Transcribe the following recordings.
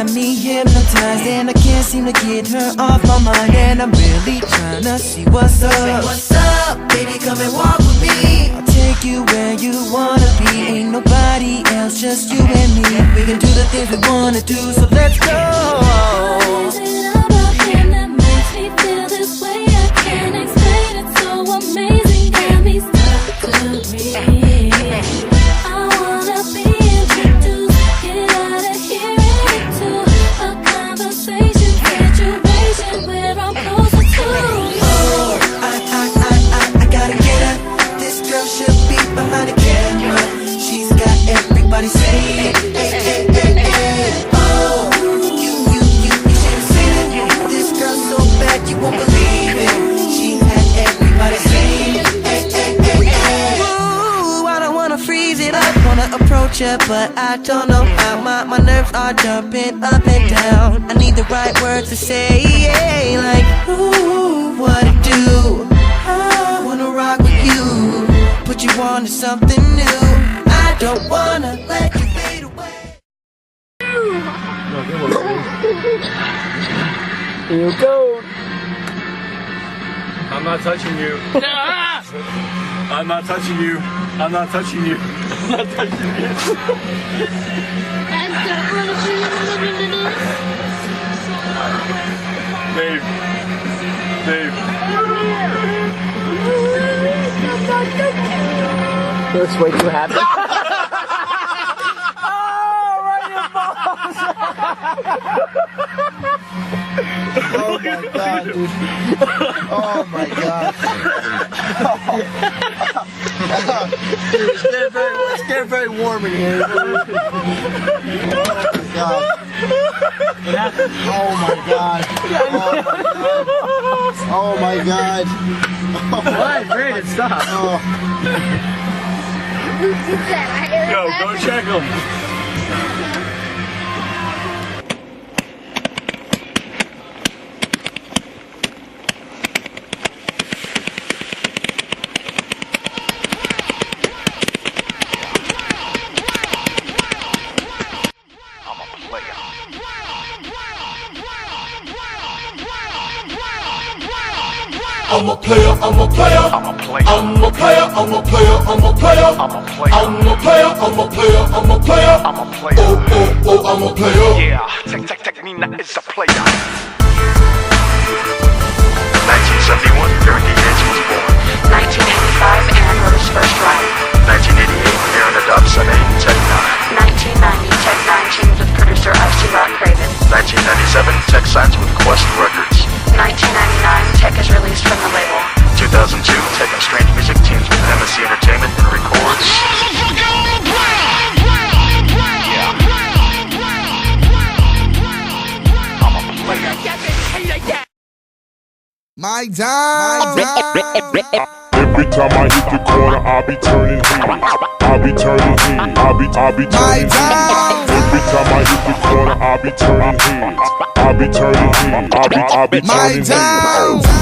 got me hypnotized, and I can't seem to get her off my mind. And I'm really trying to see what's up. Say what's up, baby, come and walk with me. I'll take you where you wanna be. Ain't nobody else, just you and me. We can do the things we wanna do, so let's go. What is it about him that makes me feel this way? I can't explain it, so amazing. Got me stuck to breathe. I wanna be introduced, get out of here and into a conversation situation where I'm closer to you. Oh, I gotta get her. This girl should be behind the camera. She's got everybody saying, hey, hey, hey, hey. Oh, you should have seen it. This girl's so bad you won't believe it. She had everybody saying, hey, hey, hey, hey. Ooh, I don't wanna freeze it up, wanna approach her, but I don't know how. My nerves are jumping up and down. I need the right words to say, yeah, like, ooh, what it do? I wanna rock with you, put you on to something new. I don't wanna let you fade away. Here you go. I'm not touching you. I'm not touching you. I'm not touching you. I'm not touching you. Dave. Dave. Looks way too happy. Oh my god, dude. Oh my god. Dude, it's getting very warm in here. Oh my god. Oh my god. What? Brandon, stop. Oh. Yo, go check him. I'm a player, I'm a player, I'm a player, I'm a player, I'm a player, I'm a player, I'm a player, I'm a player, I'm a player, I'm a player, I'm a player, oh, I'm a player. Yeah, Tech Nina is a player. 1971, Aaron Diaz was born. 1985, Aaron wrote his first ride. 1988, Aaron adopts son Aiden Tech 9. 1990, Tech 9 teams with producer Icy Rock Craven. 1997, Tech signs with Quest Records. 1999, Tech is released from the label. 2002, Tech and Strange Music teams with MSC Entertainment and records. My time. Every time I hit the corner, I'll be turning heads. I'll be turning heads. I'll be turning heads. Every time I hit the corner, I'll be turning heads. I'll be turning heads. I'll be turning heads.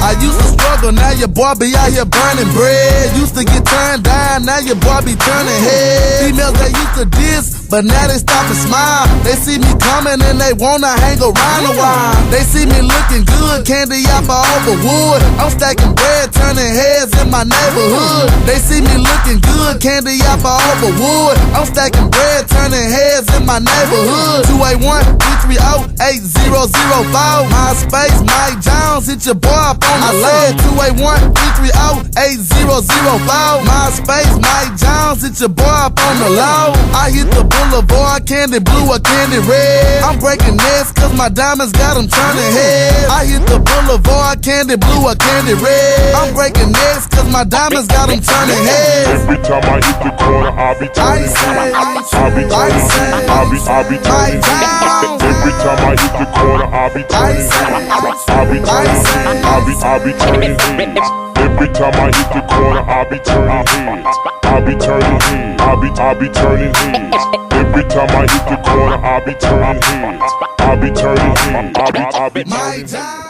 I used to struggle, now your boy be out here burning bread. Used to get turned down, now your boy be turning heads. Females they used to diss, but now they stop and smile. They see me coming and they wanna hang around a while. They see me looking good, candy apple over wood. I'm stacking bread, turning heads in my neighborhood. They see me looking good, candy apple over wood. I'm stacking bread, turning heads in my neighborhood. 281-330-8004. MySpace, Mike Jones, hit your boy up on the leg. 281-330-8004. MySpace, Mike Jones, hit your boy up on the low. I hit the boulevard, candy blue or candy red. I'm breaking necks cause my diamonds got them turning heads. I hit the boulevard, candy blue or candy red. I'm breaking necks cause my diamonds got them turning heads. Every time I hit the corner, I'll be turning heads. I'll be turning heads. I'll be turning heads. Every time I hit the corner, I'll be turning heads. I'll be turning heads. I'll be turning heads. Every time I hit the corner, I'll be turning heads. I'll be turning heads. I'll be turning heads. Every time I hit the corner, I'll be turning heads. I'll be turning heads. I'll be My time.